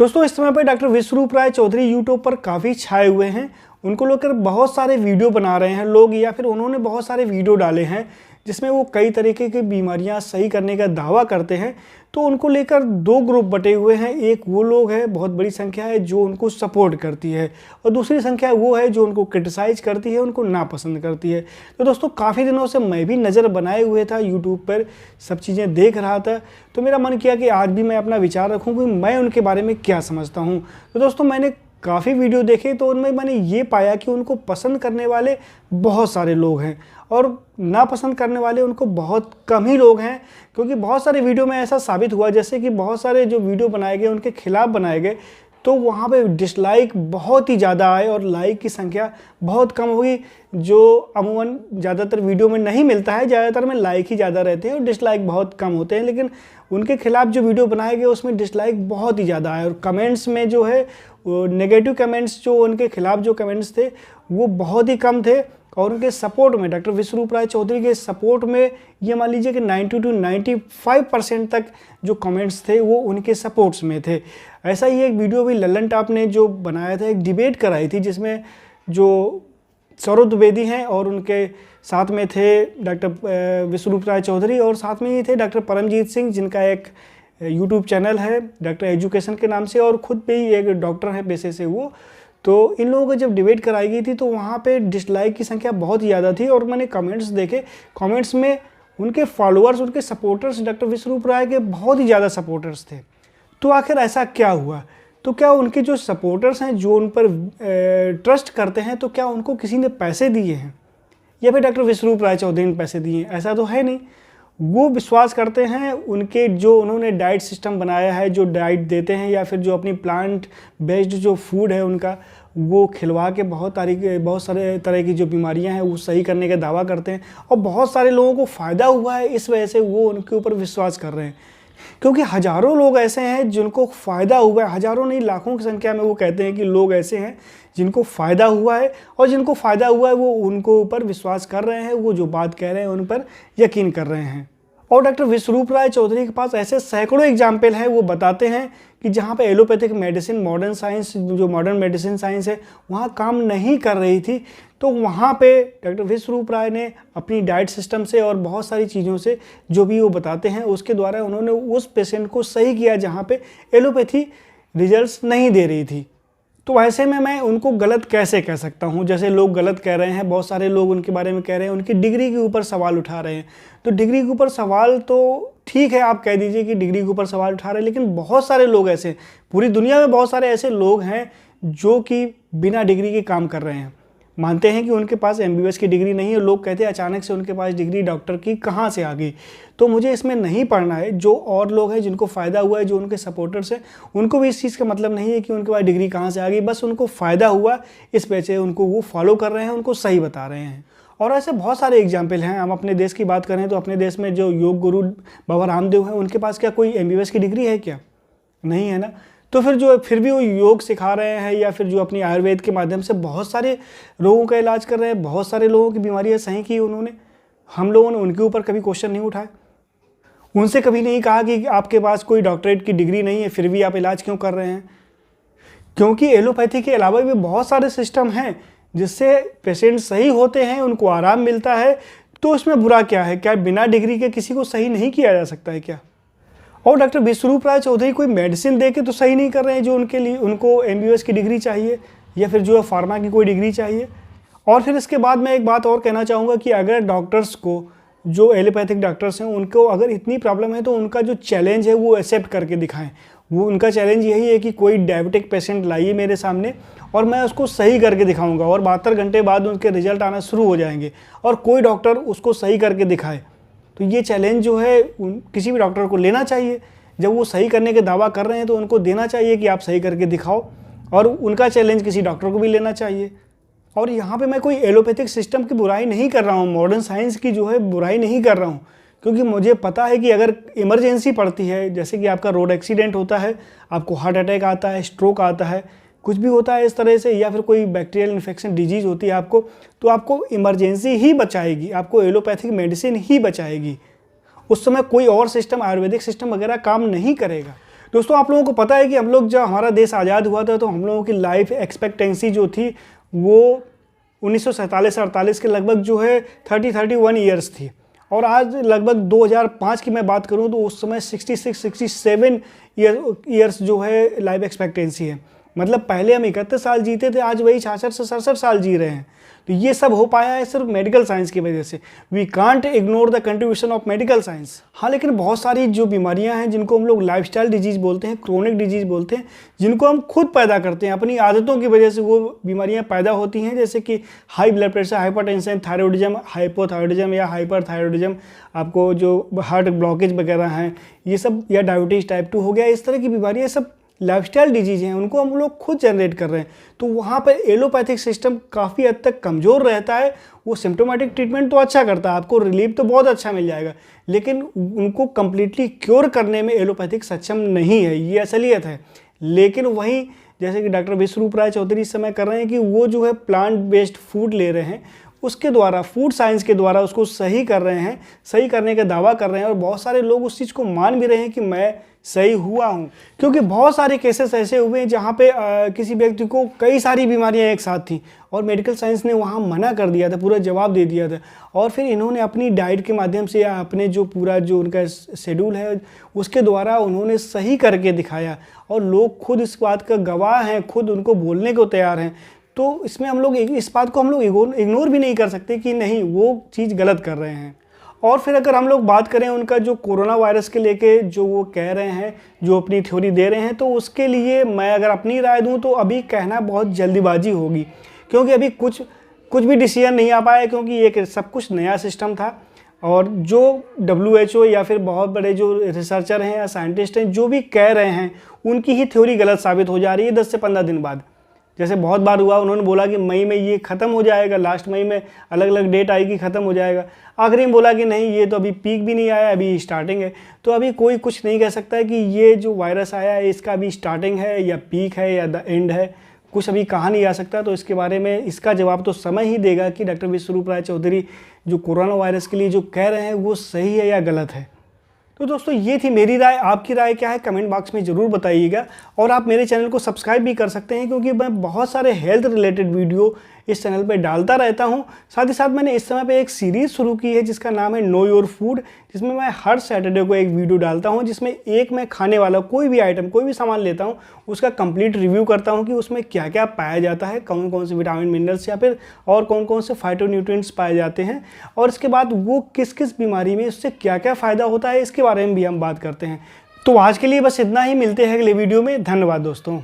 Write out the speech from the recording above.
दोस्तों इस समय पे डॉक्टर विश्वरूप राय चौधरी यूट्यूब पर काफ़ी छाए हुए हैं। उनको लेकर बहुत सारे वीडियो बना रहे हैं लोग, या फिर उन्होंने बहुत सारे वीडियो डाले हैं जिसमें वो कई तरीके की बीमारियां सही करने का दावा करते हैं। तो उनको लेकर दो ग्रुप बटे हुए हैं। एक वो लोग हैं, बहुत बड़ी संख्या है, जो उनको सपोर्ट करती है, और दूसरी संख्या वो है जो उनको क्रिटिसाइज करती है, उनको नापसंद करती है। तो दोस्तों काफ़ी दिनों से मैं भी नज़र बनाए हुए था यूट्यूब पर, सब चीज़ें देख रहा था। तो मेरा मन किया कि आज भी मैं अपना विचार रखूँ कि मैं उनके बारे में क्या समझता हूँ। तो दोस्तों मैंने काफ़ी वीडियो देखे तो उनमें मैंने ये पाया कि उनको पसंद करने वाले बहुत सारे लोग हैं और नापसंद करने वाले उनको बहुत कम ही लोग हैं। क्योंकि बहुत सारे वीडियो में ऐसा साबित हुआ, जैसे कि बहुत सारे जो वीडियो बनाए गए उनके खिलाफ बनाए गए, तो वहाँ पे डिसलाइक बहुत ही ज़्यादा आए और लाइक की संख्या बहुत कम हुई, जो अमूमन ज़्यादातर वीडियो में नहीं मिलता है। ज़्यादातर में लाइक ही ज़्यादा रहते हैं और डिसलाइक बहुत कम होते हैं। लेकिन उनके खिलाफ जो वीडियो बनाए गए उसमें डिसलाइक बहुत ही ज़्यादा आए, और कमेंट्स में जो है नेगेटिव कमेंट्स, जो उनके खिलाफ जो कमेंट्स थे वो बहुत ही कम थे। और उनके सपोर्ट में, डॉक्टर विश्वरूप राय चौधरी के सपोर्ट में ये मान लीजिए कि 90 to 95% तक जो कमेंट्स थे वो उनके सपोर्ट्स में थे। ऐसा ही एक वीडियो भी लल्लन टॉप ने जो बनाया था, एक डिबेट कराई थी जिसमें जो सौरभ द्विवेदी हैं और उनके साथ में थे डॉक्टर विश्वरूप राय चौधरी, और साथ में ही थे डॉक्टर परमजीत सिंह, जिनका एक यूट्यूब चैनल है डॉक्टर एजुकेशन के नाम से, और ख़ुद भी एक डॉक्टर हैं पेशे से वो। तो इन लोगों को जब डिबेट कराई गई थी तो वहाँ पे डिसलाइक की संख्या बहुत ज़्यादा थी, और मैंने कमेंट्स देखे, कमेंट्स में उनके फॉलोअर्स, उनके सपोर्टर्स डॉक्टर विश्वरूप राय के बहुत ही ज़्यादा सपोर्टर्स थे। तो आखिर ऐसा क्या हुआ? तो क्या उनके जो सपोर्टर्स हैं, जो उन पर ट्रस्ट करते हैं, तो क्या उनको किसी ने पैसे दिए हैं, या फिर डॉक्टर विश्वरूप राय चौधरी ने पैसे दिए हैं? ऐसा तो है नहीं। वो विश्वास करते हैं उनके जो उन्होंने डाइट सिस्टम बनाया है, जो डाइट देते हैं, या फिर जो अपनी प्लांट बेस्ड जो फूड है उनका, वो खिलवा के बहुत सारे तरह की जो बीमारियां हैं वो सही करने का दावा करते हैं, और बहुत सारे लोगों को फ़ायदा हुआ है। इस वजह से वो उनके ऊपर विश्वास कर रहे हैं, क्योंकि हज़ारों लोग ऐसे हैं जिनको फ़ायदा हुआ है। हज़ारों नहीं, लाखों की संख्या में वो कहते हैं कि लोग ऐसे हैं जिनको फ़ायदा हुआ है, और जिनको फ़ायदा हुआ है वो उनको ऊपर विश्वास कर रहे हैं, वो जो बात कह रहे हैं उन पर यकीन कर रहे हैं। और डॉक्टर विश्वरूप राय चौधरी के पास ऐसे सैकड़ों एग्जाम्पल हैं। वो बताते हैं कि जहाँ पे एलोपैथिक मेडिसिन, मॉडर्न साइंस, जो मॉडर्न मेडिसिन साइंस है, वहाँ काम नहीं कर रही थी, तो वहाँ पे डॉक्टर विश्वरूप राय ने अपनी डाइट सिस्टम से और बहुत सारी चीज़ों से, जो भी वो बताते हैं उसके द्वारा उन्होंने उस पेशेंट को सही किया जहाँ पे एलोपैथी रिजल्ट्स नहीं दे रही थी। तो ऐसे में मैं उनको गलत कैसे कह सकता हूँ? जैसे लोग गलत कह रहे हैं, बहुत सारे लोग उनके बारे में कह रहे हैं, उनकी डिग्री के ऊपर सवाल उठा रहे हैं। तो डिग्री के ऊपर सवाल तो ठीक है, आप कह दीजिए कि डिग्री के ऊपर सवाल उठा रहे हैं, लेकिन बहुत सारे लोग ऐसे, पूरी दुनिया में बहुत सारे ऐसे लोग हैं जो कि बिना डिग्री के काम कर रहे हैं। मानते हैं कि उनके पास MBBS की डिग्री नहीं है, लोग कहते हैं अचानक से उनके पास डिग्री डॉक्टर की कहाँ से आ गई। तो मुझे इसमें नहीं पढ़ना है। जो और लोग हैं जिनको फ़ायदा हुआ है, जो उनके सपोर्टर्स हैं, उनको भी इस चीज़ का मतलब नहीं है कि उनके पास डिग्री कहाँ से आ गई, बस उनको फ़ायदा हुआ, इस वजह से उनको वो फॉलो कर रहे हैं, उनको सही बता रहे हैं। और ऐसे बहुत सारे एग्जाम्पल हैं। हम अपने देश की बात करें तो अपने देश में जो योग गुरु बाबा रामदेव हैं, उनके पास क्या कोई MBBS की डिग्री है? क्या नहीं है ना। तो फिर भी वो योग सिखा रहे हैं, या फिर जो अपनी आयुर्वेद के माध्यम से बहुत सारे लोगों का इलाज कर रहे हैं, बहुत सारे लोगों की बीमारियां सही की उन्होंने। हम लोगों ने उनके ऊपर कभी क्वेश्चन नहीं उठाए, उनसे कभी नहीं कहा कि आपके पास कोई डॉक्टरेट की डिग्री नहीं है, फिर भी आप इलाज क्यों कर रहे हैं? क्योंकि एलोपैथी के अलावा भी बहुत सारे सिस्टम हैं जिससे पेशेंट सही होते हैं, उनको आराम मिलता है। तो उसमें बुरा क्या है? क्या बिना डिग्री के किसी को सही नहीं किया जा सकता है क्या? और डॉक्टर विश्वरूप राय चौधरी कोई मेडिसिन दे के तो सही नहीं कर रहे हैं, जो उनके लिए उनको MBBS की डिग्री चाहिए, या फिर जो है फार्मा की कोई डिग्री चाहिए। और फिर इसके बाद मैं एक बात और कहना चाहूँगा कि अगर डॉक्टर्स को, जो एलोपैथिक डॉक्टर्स हैं, उनको अगर इतनी प्रॉब्लम है तो उनका जो चैलेंज है वो एक्सेप्ट करके दिखाएं। वो उनका चैलेंज यही है कि कोई डायबिटिक पेशेंट लाइए मेरे सामने और मैं उसको सही करके दिखाऊंगा, और 72 घंटे बाद उनके रिजल्ट आना शुरू हो जाएंगे, और कोई डॉक्टर उसको सही करके दिखाए। तो ये चैलेंज जो है किसी भी डॉक्टर को लेना चाहिए। जब वो सही करने के दावा कर रहे हैं तो उनको देना चाहिए कि आप सही करके दिखाओ, और उनका चैलेंज किसी डॉक्टर को भी लेना चाहिए। और यहाँ पे मैं कोई एलोपैथिक सिस्टम की बुराई नहीं कर रहा हूँ, मॉडर्न साइंस की जो है बुराई नहीं कर रहा हूँ, क्योंकि मुझे पता है कि अगर इमरजेंसी पड़ती है, जैसे कि आपका रोड एक्सीडेंट होता है, आपको हार्ट अटैक आता है, स्ट्रोक आता है, कुछ भी होता है इस तरह से, या फिर कोई बैक्टीरियल इन्फेक्शन डिजीज़ होती है आपको, तो आपको इमरजेंसी ही बचाएगी, आपको एलोपैथिक मेडिसिन ही बचाएगी। उस समय कोई और सिस्टम, आयुर्वेदिक सिस्टम वगैरह काम नहीं करेगा। दोस्तों आप लोगों को पता है कि हम लोग जब हमारा देश आज़ाद हुआ था तो हम लोगों की लाइफ एक्सपेक्टेंसी जो थी वो 1947-48 के लगभग जो है 31 ईयर्स थी। और आज लगभग 2005 की मैं बात करूं तो उस समय 66-67 ईयर्स जो है लाइफ एक्सपेक्टेंसी है। मतलब पहले हम 71 साल जीते थे, आज वही 66 से 67 साल जी रहे हैं। तो ये सब हो पाया है सिर्फ मेडिकल साइंस की वजह से। We can't ignore the contribution of medical science. हाँ, लेकिन बहुत सारी जो बीमारियां हैं जिनको हम लोग लाइफस्टाइल डिजीज बोलते हैं, क्रोनिक डिजीज बोलते हैं, जिनको हम खुद पैदा करते हैं, अपनी आदतों की वजह से वो बीमारियां पैदा होती हैं, जैसे कि high blood pressure, hypertension, thyroidism, hypothyroidism या हाइपरथायराइडिज्म, आपको जो हार्ट ब्लॉकेज वगैरह हैं ये सब, या डायबिटीज़ टाइप 2 हो गया, इस तरह की बीमारियां सब लाइफस्टाइल डिजीज हैं, उनको हम लोग खुद जनरेट कर रहे हैं। तो वहाँ पर एलोपैथिक सिस्टम काफ़ी हद तक कमज़ोर रहता है। वो सिम्टोमेटिक ट्रीटमेंट तो अच्छा करता है, आपको रिलीफ तो बहुत अच्छा मिल जाएगा, लेकिन उनको कम्प्लीटली क्योर करने में एलोपैथिक सक्षम नहीं है, ये असलियत है। लेकिन वहीं जैसे कि डॉक्टर विश्वरूप राय चौधरी इस समय कर रहे हैं कि वो जो है प्लांट बेस्ड फूड ले रहे हैं, उसके द्वारा, फूड साइंस के द्वारा उसको सही कर रहे हैं, सही करने का दावा कर रहे हैं। और बहुत सारे लोग उस चीज़ को मान भी रहे हैं कि मैं सही हुआ हूं, क्योंकि बहुत सारे केसेस ऐसे हुए हैं जहां पे किसी व्यक्ति को कई सारी बीमारियां एक साथ थी और मेडिकल साइंस ने वहां मना कर दिया था, पूरा जवाब दे दिया था। और फिर इन्होंने अपनी डाइट के माध्यम से या अपने जो पूरा जो उनका शेड्यूल है उसके द्वारा उन्होंने सही करके दिखाया, और लोग खुद इस बात का गवाह हैं, खुद उनको बोलने को तैयार हैं। तो इसमें हम लोग इस बात को हम लोग इग्नोर भी नहीं कर सकते कि नहीं, वो चीज़ गलत कर रहे हैं। और फिर अगर हम लोग बात करें उनका जो कोरोना वायरस के लेके जो वो कह रहे हैं, जो अपनी थ्योरी दे रहे हैं, तो उसके लिए मैं अगर अपनी राय दूं तो अभी कहना बहुत जल्दीबाजी होगी, क्योंकि अभी कुछ भी डिसीजन नहीं आ पाया, क्योंकि ये सब कुछ नया सिस्टम था। और जो WHO या फिर बहुत बड़े जो रिसर्चर हैं या साइंटिस्ट हैं जो भी कह रहे हैं, उनकी ही थ्योरी गलत साबित हो जा रही है 10 से 15 दिन बाद। जैसे बहुत बार हुआ, उन्होंने बोला कि मई में ये ख़त्म हो जाएगा, लास्ट मई में अलग अलग डेट आएगी, ख़त्म हो जाएगा। आखिरी में बोला कि नहीं, ये तो अभी पीक भी नहीं आया, अभी स्टार्टिंग है। तो अभी कोई कुछ नहीं कह सकता है कि ये जो वायरस आया है इसका अभी स्टार्टिंग है या पीक है या द एंड है, कुछ अभी कहा नहीं जा सकता। तो इसके बारे में इसका जवाब तो समय ही देगा कि डॉक्टर विश्वरूप राय चौधरी जो कोरोना वायरस के लिए जो कह रहे हैं वो सही है या गलत है। तो दोस्तों ये थी मेरी राय। आपकी राय क्या है कमेंट बॉक्स में ज़रूर बताइएगा। और आप मेरे चैनल को सब्सक्राइब भी कर सकते हैं, क्योंकि मैं बहुत सारे हेल्थ रिलेटेड वीडियो इस चैनल पे डालता रहता हूं। साथ ही साथ मैंने इस समय पे एक सीरीज़ शुरू की है जिसका नाम है नो योर फूड, जिसमें मैं हर सैटरडे को एक वीडियो डालता हूं, जिसमें एक मैं खाने वाला कोई भी आइटम, कोई भी सामान लेता हूं, उसका कंप्लीट रिव्यू करता हूं कि उसमें क्या क्या पाया जाता है, कौन कौन से विटामिन मिनरल्स या फिर और कौन कौन से फाइटोन्यूट्रिएंट्स पाए जाते हैं, और इसके बाद वो किस किस बीमारी में उससे क्या क्या फ़ायदा होता है, इसके बारे में भी हम बात करते हैं। तो आज के लिए बस इतना ही, मिलते हैं अगले वीडियो में। धन्यवाद दोस्तों।